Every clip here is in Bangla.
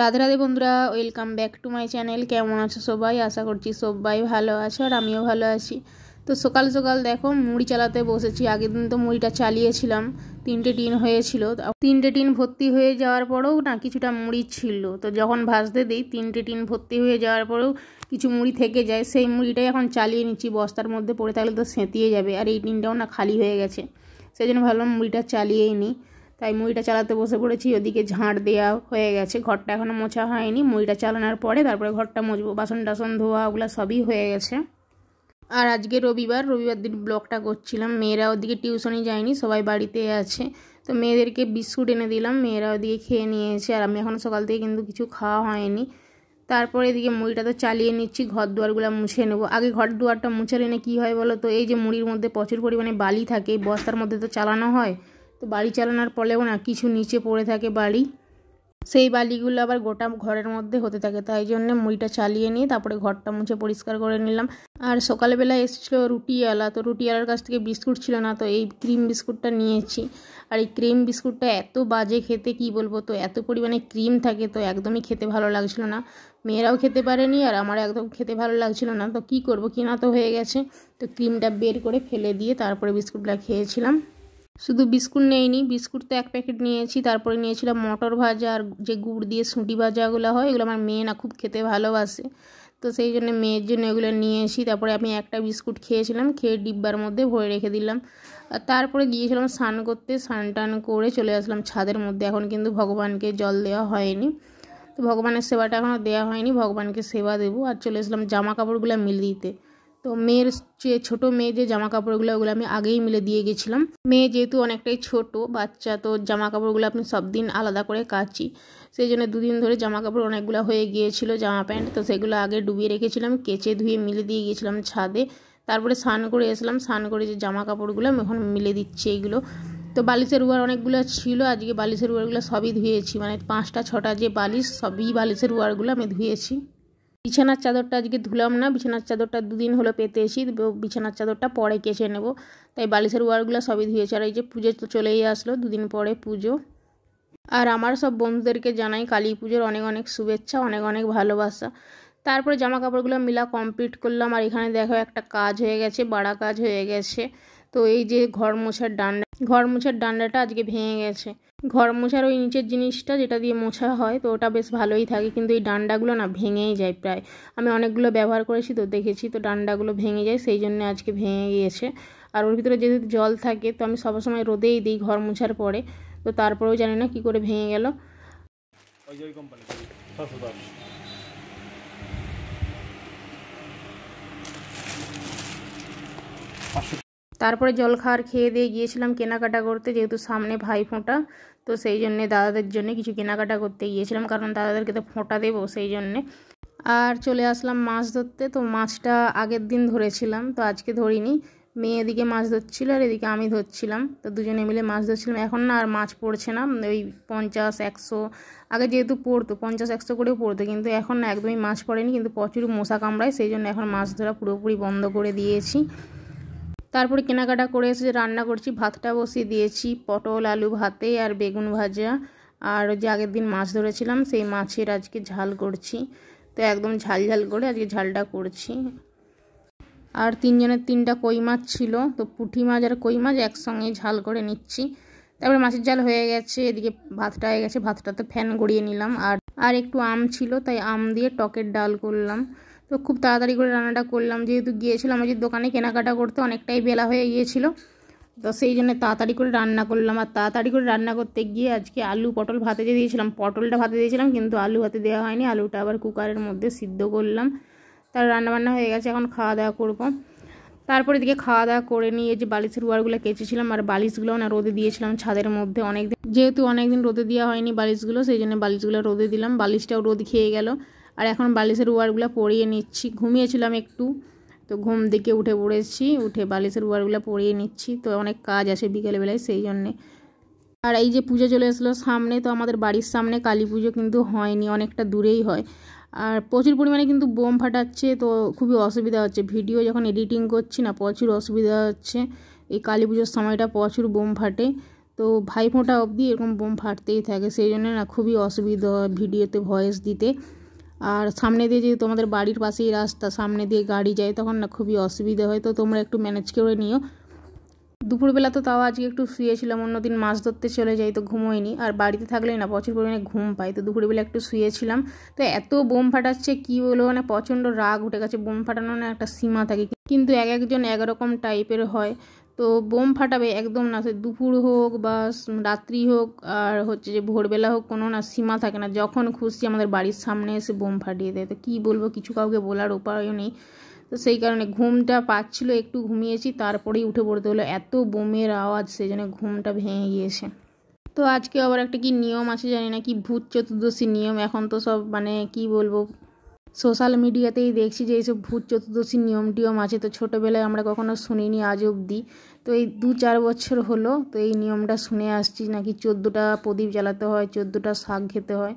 রাধে রাধে বন্ধুরা, welcome back to my channel. কেমন আছো সবাই? আশা করছি সবাই ভালো আছো আর আমিও ভালো আছি। তো সকাল সকাল দেখো মুড়ি চালাতে বসেছি। আগের দিন তো মুড়িটা চালিয়েছিলাম, 3টে টিন হয়েছিল। 3টে টিন ভর্তি হয়ে যাওয়ার পরেও না কিছুটা মুড়ি ছিল। তো যখন ভাজতে দিই 3টে টিন ভর্তি হয়ে যাওয়ার পরেও কিছু মুড়ি থেকে যায়, সেই মুড়িটাই এখন চালিয়ে নিচ্ছি। বস্তার মধ্যে পড়ে থাকলে তো সেঁতিয়ে যাবে, আর এই টিনটাও না খালি হয়ে গেছে, সেই জন্য ভাবলাম মুড়িটা চালিয়েই নিই। তাই মুড়িটা চালাতে বসে পড়েছি। ওদিকে ঝাঁট দেওয়া হয়ে গেছে, ঘরটা এখনও মোছা হয়নি। মুড়িটা চালানোর পরে তারপরে ঘরটা মুছবো। বাসন টাসন ধোয়া ওগুলো সবই হয়ে গেছে। আর আজকে রবিবার দিন ব্লগটা করছিলাম। মেয়েরা ওদিকে টিউশনই যায়নি, সবাই বাড়িতে আছে। তো মেয়েদেরকে বিস্কুট এনে দিলাম, মেয়েরা ওদিকে খেয়ে নিয়েছে। আর আমি এখন সকাল থেকে কিন্তু কিছু খাওয়া হয়নি। তারপরে এদিকে মুড়িটা তো চালিয়ে নিচ্ছি, ঘর দুয়ারগুলো মুছে নেবো। আগে ঘর দুয়ারটা মুছে নিলে কী হয় বলো তো, এই যে মুড়ির মধ্যে প্রচুর পরিমাণে বালি থাকে, বস্তার মধ্যে তো চালানো হয়। তো বাড়ি চালানোর পরেও না কিছু নিচে পড়ে থাকে বালি, সেই বালিগুলো আবার গোটা ঘরের মধ্যে হতে থাকে। তাই জন্য মুড়িটা চালিয়ে নিয়ে তারপরে ঘরটা মুছে পরিষ্কার করে নিলাম। আর সকালবেলা এসেছিলো রুটিওয়ালা, তো রুটিওয়ালার কাছ থেকে বিস্কুট ছিল না, তো এই ক্রিম বিস্কুটটা নিয়েছি। আর এই ক্রিম বিস্কুটটা এত বাজে খেতে, কি বলবো। তো এত পরিমাণে ক্রিম থাকে, তো একদমই খেতে ভালো লাগছিল না। মেয়েরাও খেতে পারেনি আর আমার একদম খেতে ভালো লাগছিল না। তো কী করবো, কিনা তো হয়ে গেছে। তো ক্রিমটা বের করে ফেলে দিয়ে তারপরে বিস্কুটটা খেয়েছিলাম। শুধু বিস্কুট নেইনি, বিস্কুট তো 1 প্যাকেট নিয়েছি। তারপরে নিয়েছিলাম মটর ভাজা আর যে গুড় দিয়ে সুঁটি ভাজাগুলো হয়, এগুলো আমার মেয়ে না খুব খেতে ভালোবাসে। তো সেই জন্য মেয়ের জন্য এগুলো নিয়েছি। তারপরে আমি একটা বিস্কুট খেয়েছিলাম, খেয়ে ডিব্বার মধ্যে ভরে রেখে দিলাম। আর তারপরে গিয়েছিলাম স্নান করতে, স্নান টান করে চলে আসলাম ছাদের মধ্যে। এখন কিন্তু ভগবানকে জল দেওয়া হয়নি, তো ভগবানের সেবাটা এখনও দেওয়া হয়নি, ভগবানকে সেবা দেবো। আর চলে আসলাম জামা কাপড়গুলো মিল দিতে। তো মেয়ের যে ছোটো মেয়ে যে জামা কাপড়গুলো, ওগুলো আমি আগেই মিলে দিয়ে গেছিলাম। মেয়ে যেহেতু অনেকটাই ছোট বাচ্চা, তো জামা কাপড়গুলো আপনি সব দিন আলাদা করে কাচি, সেই জন্য 2 দিন ধরে জামা কাপড় অনেকগুলো হয়ে গিয়েছিল, জামা প্যান্ট। তো সেগুলো আগে ডুবিয়ে রেখেছিলাম, কেচে ধুয়ে মিলে দিয়ে গিয়েছিলাম ছাদে। তারপরে স্নান করে এসলাম, স্নান করে যে জামা কাপড়গুলো আমি এখন মিলে দিচ্ছি এইগুলো। তো বালিশের উয়ার অনেকগুলো ছিল, আজকে বালিশের উয়ারগুলো সবই ধুয়েছি। মানে 5টা 6টা যে বালিশ, সবই বালিশের উয়ারগুলো আমি ধুয়েছি। বিছানার চাদরটা আজকে ধুলাম না, বিছানার চাদরটা 2 দিন হলো পেতে এসি, বিছানার চাদরটা পরে কেচে নেব। তাই বালিশের ওয়ারগুলো সবই ধুয়েছে। আর এই যে পুজো তো চলেই আসলো, 2 দিন পরে পুজো। আর আমার সব বন্ধুদেরকে জানাই কালী পুজোর অনেক অনেক শুভেচ্ছা, অনেক অনেক ভালোবাসা। তারপরে জামা কাপড়গুলো মিলা কমপ্লিট করলাম। আর এখানে দেখো একটা কাজ হয়ে গেছে, বাড়া কাজ হয়ে গেছে। তো এই যে ঘর মোছার ডান্ডাটা আজকে ভেঙে গেছে। ঘর মোছার ওই নিচের জিনিসটা যেটা দিয়ে মোছা হয়, তো ওটা বেশ ভালোই থাকে, কিন্তু এই ডান্ডাগুলো না ভেঙেই যায় প্রায়। আমি অনেকগুলো ব্যবহার করেছি তো দেখেছি, তো ডান্ডাগুলো ভেঙে যায়, সেই জন্য আজকে ভেঙে গিয়েছে। আর ওর ভিতরে যেহেতু জল থাকে, তো আমি সবসময় রোদেই দিই ঘর মোছার পরে। তো তারপরেও জানি না কি করে ভেঙে গেল। তারপরে জল খাওয়ার খেয়ে দিয়ে গিয়েছিলাম কেনাকাটা করতে, যেহেতু সামনে ভাইফোঁটা, তো সেই জন্যে দাদাদের জন্য কিছু কেনাকাটা করতে গিয়েছিলাম, কারণ দাদাদেরকে তো ফোঁটা দেবো, সেই জন্যে। আর চলে আসলাম মাছ ধরতে। তো মাছটা আগের দিন ধরেছিলাম, তো আজকে ধরিনি। মেয়ে এদিকে মাছ ধরছিল আর এদিকে আমি ধরছিলাম, তো দুজনে মিলে মাছ ধরছিলাম। এখন না আর মাছ পড়ছে না, ওই 50-100 আগে যেহেতু পড়তো 50-100 করেও পড়তো, কিন্তু এখন না একদমই মাছ পড়েনি, কিন্তু প্রচুর মশা কামড়ায়, সেই জন্য এখন মাছ ধরা পুরোপুরি বন্ধ করে দিয়েছি। তারপরে কেনাকাটা করে এসে রান্না করছি, ভাতটা বসিয়ে দিয়েছি, পটল আলু ভাতে আর বেগুন ভাজা। আর যে আগের দিন মাছ ধরেছিলাম সেই মাছের আজকে ঝাল করছি। তো একদম ঝাল ঝাল করে আজকে ঝালটা করছি। আর 3 জনের 3টা কই মাছ ছিল, তো পুঁটি মাছ আর কই মাছ একসঙ্গে ঝাল করে নিচ্ছি। তারপরে মাছের ঝাল হয়ে গেছে, এদিকে ভাতটা হয়ে গেছে, ভাতটাতে ফ্যান গড়িয়ে নিলাম। আর একটু আম ছিল, তাই আম দিয়ে টকের ডাল করলাম। তো খুব তাড়াতাড়ি করে রান্নাটা করলাম, যেহেতু গিয়েছিলাম ওই যে দোকানে কেনাকাটা করতে, অনেকটাই বেলা হয়ে গিয়েছিল, তো সেই জন্য তাড়াতাড়ি করে রান্না করলাম। আর তাড়াতাড়ি করে রান্না করতে গিয়ে আজকে আলু পটল ভাতে দিয়েছিলাম, পটলটা ভাতে দিয়েছিলাম, কিন্তু আলু ভাতে দেওয়া হয়নি। আলুটা আবার কুকারের মধ্যে সিদ্ধ করলাম। তার রান্নাবান্না হয়ে গেছে, এখন খাওয়া দাওয়া করবো। তারপর এদিকে খাওয়া দাওয়া করে নিয়ে যে বালিশের উয়ারগুলো কেচেছিলাম, আর বালিশগুলো না রোদে দিয়েছিলাম ছাদের মধ্যে যেহেতু অনেকদিন রোদে দেওয়া হয়নি বালিশগুলো, সেই জন্য বালিশগুলো রোদে দিলাম। বালিশটাও রোদ খেয়ে গেল। আর এখন বালিশের উয়ারগুলো পরিয়ে নিচ্ছি। ঘুমিয়েছিলাম একটু, তো ঘুম থেকে উঠে পড়েছি, উঠে বালিশের উয়ারগুলো পরিয়ে নিচ্ছি। তো অনেক কাজ আছে বিকেলবেলায়, সেই জন্যে। আর এই যে পুজো চলে আসলো সামনে, তো আমাদের বাড়ির সামনে কালী পুজো কিন্তু হয়নি, অনেকটা দূরেই হয়। আর প্রচুর পরিমাণে কিন্তু বোম ফাটাচ্ছে, তো খুবই অসুবিধা হচ্ছে। ভিডিও যখন এডিটিং করছি না, প্রচুর অসুবিধা হচ্ছে। এই কালী পুজোর সময়টা প্রচুর বোম ফাটে, তো ভাইফোঁটা অবধি এরকম বোম ফাটতেই থাকে, সেই জন্য না খুবই অসুবিধা হয় ভিডিওতে ভয়েস দিতে। আর সামনে দিয়ে যেহেতু আমাদের বাড়ির পাশেই রাস্তা, সামনে দিয়ে গাড়ি যায়, তখন না খুবই অসুবিধা হয়। তো তোমরা একটু ম্যানেজ করে নিও। দুপুরবেলা তো তাও আজকে একটু শুয়েছিলাম, অন্যদিন মাছ ধরতে চলে যাই তো ঘুমোইনি, আর বাড়িতে থাকলেই না প্রচুর পরিমাণে ঘুম পাই। তো দুপুরবেলা একটু শুয়েছিলাম, তো এত বোম ফাটাচ্ছে কি বলবো, মানে প্রচণ্ড রাগ উঠে গেছে। বোম ফাটানো না একটা সীমা থাকে, কিন্তু এক একজন এক রকম টাইপের হয়। তো বোম ফাটাবে একদম না, সে দুপুর হোক বা রাত্রি হোক আর হচ্ছে যে ভোরবেলা হোক, কোনো না সীমা থাকে না। যখন খুশি আমাদের বাড়ির সামনে এসে বোম ফাটিয়ে দেয়। তো কী বলবো, কিছু কাউকে বলার উপায়ও নেই। তো সেই কারণে ঘুমটা পাচ্ছিল, একটু ঘুমিয়েছি, তারপরেই উঠে পড়তে হলো, এত বোমের আওয়াজ, সেই জন্য ঘুমটা ভেঙে গিয়েছে। তো আজকে আবার একটা কি নিয়ম আছে জানি না, কি ভূত চতুর্দশী নিয়ম। এখন তো সব মানে কি বলবো, সোশ্যাল মিডিয়াতেই দেখছি যে এইসব ভূত চতুর্দশীর নিয়ম টিয়ম আছে। তো ছোটোবেলায় আমরা কখনো শুনিনি আজ অবধি, তো এই 2-4 বছর হলো তো এই নিয়মটা শুনে আসছি, নাকি 14টা প্রদীপ জ্বালাতে হয়, 14টা শাক খেতে হয়।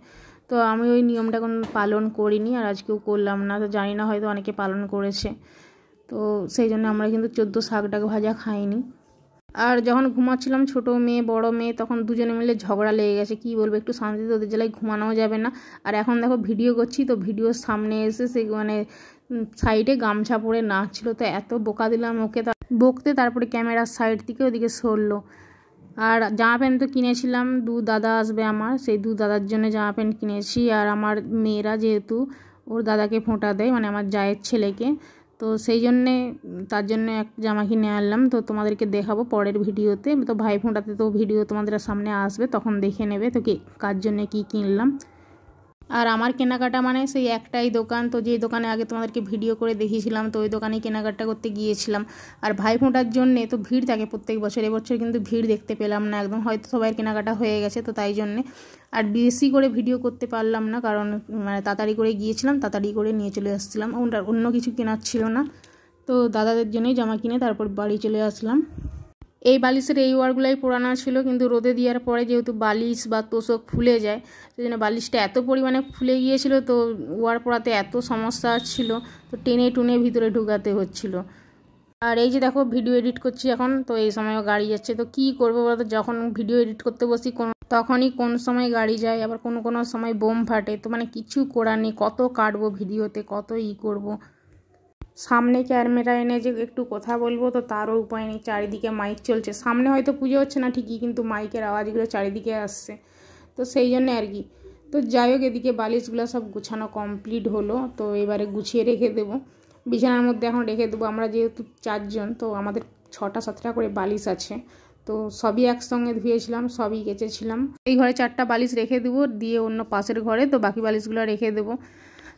তো আমি ওই নিয়মটা কোনো পালন করিনি, আর আজকেও করলাম না। তো জানি না, হয়তো অনেকে পালন করেছে, তো সেই জন্য আমরা কিন্তু 14 শাক ভাজা খাইনি। আর যখন ঘুমাচ্ছিলাম ছোটো মেয়ে বড় মেয়ে, তখন দুজনে মিলে ঝগড়া লেগে গেছে। কি বলবো, একটু শান্তিতে ওদের জেলায় ঘুমানোও যাবে না। আর এখন দেখো ভিডিও করছি, তো ভিডিওর সামনে এসে সে মানে সাইডে গামছা পরে নাচছিল। তো এত বোকা দিলাম ওকে বকতে, তারপরে ক্যামেরার সাইড থেকে ওদিকে সরলো। আর জামা প্যান্ট তো কিনেছিলাম, 2 দাদা আসবে আমার, সেই 2 দাদার জন্য জামা প্যান্ট কিনেছি। আর আমার মেয়েরা যেহেতু ওর দাদাকে ফোঁটা দেয়, মানে আমার জায়ের ছেলেকে, তো সেই জন্যে তার জন্য এক জামা কিনে আনলাম। তো তোমাদেরকে দেখাবো পরের ভিডিওতে। তো ভাই ফোঁটাতে তো ভিডিও তোমাদের সামনে আসবে, তখন দেখে নেবে তো কার জন্যে কী কিনলাম। আর আমার কেনাকাটা মানে সেই একটাই দোকান, তো যেই দোকানে আগে তোমাদেরকে ভিডিও করে দেখিয়েছিলাম, তো ওই দোকানেই কেনাকাটা করতে গিয়েছিলাম। আর ভাইফোঁটার জন্যে তো ভিড় থাকে প্রত্যেক বছর, এবছর কিন্তু ভিড় দেখতে পেলাম না একদম, হয়তো সবাই কেনাকাটা হয়ে গেছে, তো তাই জন্যে আর বেশি করে ভিডিও করতে পারলাম না, কারণ মানে তাড়াতাড়ি করে গিয়েছিলাম, তাড়াতাড়ি করে নিয়ে চলে আসছিলাম, অন্য কিছু কেনার ছিল না। তো দাদাদের জন্যই জামা কিনে তারপর বাড়ি চলে আসলাম। এই বালিশের এই ওয়ারগুলাই পুরানো ছিল, কিন্তু রোদে দেওয়ার পরে যেহেতু বালিশ বা তোষক ফুলে যায়, সেই জন্য বালিশটা এত পরিমাণে ফুলে গিয়েছিল, তো ওয়ার পরাতে এত সমস্যা ছিল, তো টেনে টুনে ভিতরে ঢুকাতে হচ্ছিল। আর এই যে দেখো ভিডিও এডিট করছি এখন, তো এই সময়ও গাড়ি যাচ্ছে। তো কী করবো বলতো, যখন ভিডিও এডিট করতে বসি তখনই কোন সময় গাড়ি যায়, আবার কোনো সময় বোম ফাটে। তো মানে কিছু করার নেই, কত কাটবো ভিডিওতে, কত করবো। সামনে ক্যামেরা এনে যে একটু কথা বলবো, তো তারও উপায় নেই, চারিদিকে মাইক চলছে। সামনে হয়তো পুজো হচ্ছে না ঠিকই, কিন্তু মাইকের আওয়াজগুলো চারিদিকে আসছে, তো সেই জন্যে আর কি। তো যাই হোক, এদিকে বালিশগুলো সব গুছানো কমপ্লিট হলো, তো এবারে গুছিয়ে রেখে দেবো বিছানার মধ্যে। এখন রেখে দেবো, আমরা যেহেতু 4 জন, তো আমাদের 6টা-7টা করে বালিশ আছে, তো সবই একসঙ্গে ধুয়েছিলাম, সবই কেচেছিলাম। এই ঘরে 4টা বালিশ রেখে দেবো, দিয়ে অন্য পাশের ঘরে তো বাকি বালিশগুলো রেখে দেবো।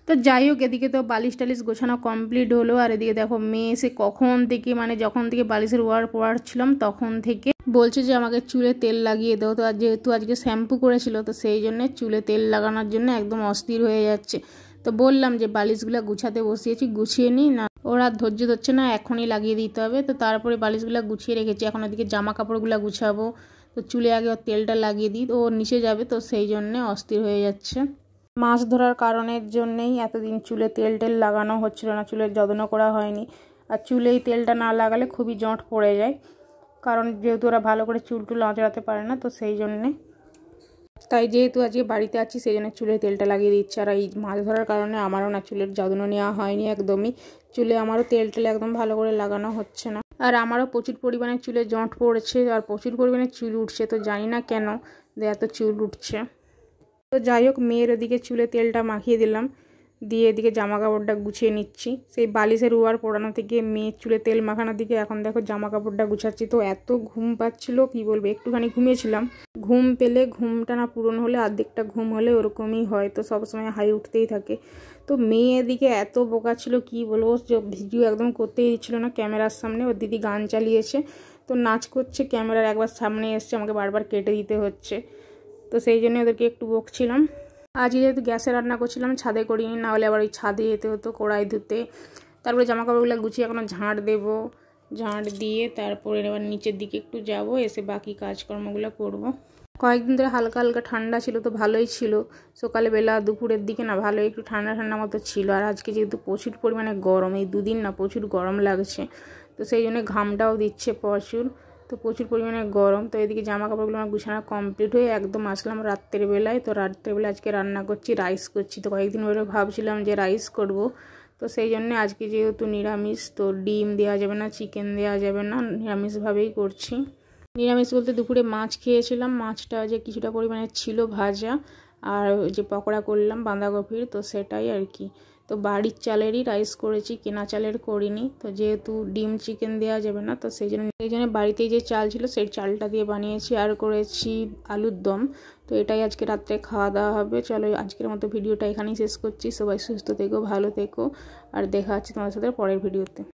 তো যাই হোক, এদিকে তো বালিশ টালিশ গোছানো কমপ্লিট হলো। আর এদিকে দেখো মেয়ে এসে কখন থেকে, মানে যখন থেকে বালিশের ওয়ার পড়াচ্ছিলাম তখন থেকে বলছে যে আমাকে চুলে তেল লাগিয়ে দাও। তো আর যেহেতু আজকে শ্যাম্পু করেছিল, তো সেই জন্যে চুলে তেল লাগানোর জন্য একদম অস্থির হয়ে যাচ্ছে। তো বললাম যে বালিশগুলো গুছাতে বসিয়েছি, গুছিয়ে নিই না, ওরা ধৈর্য ধরছে না, এখনই লাগিয়ে দিতে হবে। তো তারপরে বালিশগুলো গুছিয়ে রেখেছি, এখন ওদিকে জামা কাপড়গুলো গুছাবো। তো চুলে আগে ওর তেলটা লাগিয়ে দিই, তো ও নিচে যাবে, তো সেই জন্যে অস্থির হয়ে যাচ্ছে। মাছ ধরার কারণের জন্যেই এতদিন চুলে তেল লাগানো হচ্ছিল না, চুলের যত্ন করা হয়নি। আর চুলে এই তেলটা না লাগালে খুবই জট পড়ে যায়, কারণ যেহেতু ওরা ভালো করে চুল আঁচড়াতে পারে না, তো সেই জন্যে। তাই যেহেতু আজকে বাড়িতে আছি, সেই জন্য চুলে তেলটা লাগিয়ে দিচ্ছে। আর এই মাছ ধরার কারণে আমারও না চুলের যত্ন নেওয়া হয়নি একদমই, চুলে আমারও তেল একদম ভালো করে লাগানো হচ্ছে না। আর আমারও প্রচুর পরিমাণে চুলে জট পড়েছে, আর প্রচুর পরিমাণে চুল উঠছে, তো জানি না কেন এত চুল উঠছে। তো যাই হোক, মেয়ের ওদিকে চুলে তেলটা মাখিয়ে দিলাম, দিয়ে এদিকে জামা কাপড়টা গুছিয়ে নিচ্ছি। সেই বালিশের ওয়ার পড়ানো থেকে মেয়ের চুলে তেল মাখানোর দিকে এখন দেখো জামা কাপড়টা গুছাচ্ছি। তো এত ঘুম পাচ্ছিল, কি বলবো, একটুখানি ঘুমিয়েছিলাম। ঘুম পেলে, ঘুমটা না পূরণ হলে, অর্ধেকটা ঘুম হলে ওরকমই হয়, তো সবসময় হাই উঠতেই থাকে। তো মেয়ে এদিকে এত বোকা ছিল, কি বলবো, ভিডিও একদম করতেই দিচ্ছিল না ক্যামেরার সামনে। ওর দিদি গান চালিয়েছে, তো নাচ করছে, ক্যামেরার একবার সামনে এসছে, আমাকে বারবার কেটে দিতে হচ্ছে, তো সেই জন্য ওদেরকে একটু বকছিলাম। আজ যেহেতু গ্যাসে রান্না করছিলাম, ছাদে করিনি, না হলে আবার ওই ছাদে যেতে হতো কড়াই ধুতে। তারপরে জামা কাপড়গুলো গুছিয়ে এখনও ঝাঁট দেবো, ঝাঁট দিয়ে তারপরে এবার নিচের দিকে একটু যাব, এসে বাকি কাজকর্মগুলো করব। কয়েকদিন ধরে হালকা হালকা ঠান্ডা ছিল, তো ভালোই ছিল। সকালবেলা দুপুরের দিকে না ভালোই একটু ঠান্ডা ঠান্ডা মতো ছিল। আর আজকে যেহেতু প্রচুর পরিমাণে গরম, এই 2 দিন না প্রচুর গরম লাগছে, তো সেই জন্য ঘামটাও দিচ্ছে প্রচুর। তো প্রচুর পরিমাণে গরম। তো এদিকে জামা কাপড়গুলো আমার গুছানো কমপ্লিট হয়ে একদম আসলাম রাত্রের বেলায়। তো রাত্রের বেলা আজকে রান্না করছি, রাইস করছি। তো কয়েকদিন ধরে ভাবছিলাম যে রাইস করব, তো সেই জন্য আজকে যেহেতু নিরামিষ, তো ডিম দেওয়া যাবে না, চিকেন দেওয়া যাবে না, নিরামিষভাবেই করছি। নিরামিষ বলতে দুপুরে মাছ খেয়েছিলাম, মাছটা যে কিছুটা পরিমাণে ছিল ভাজা, আর যে পকোড়া করলাম বাঁধাকপির, তো সেটাই আর কি। তো বাড়ির চালেরই রাইস করেছি, কেনা চালের করিনি। তো যেহেতু ডিম চিকেন দেওয়া যাবে না, তো সেই জন্য বাড়িতেই যে চাল ছিল সেই চালটা দিয়ে বানিয়েছি, আর করেছি আলুর দম। তো এটাই আজকে রাত্রে খাওয়া দাওয়া হবে। চলো আজকের মতো ভিডিওটা এখানেই শেষ করছি। সবাই সুস্থ থেকো, ভালো থেকো, আর দেখা হচ্ছে তোমাদের সাথে পরের ভিডিওতে।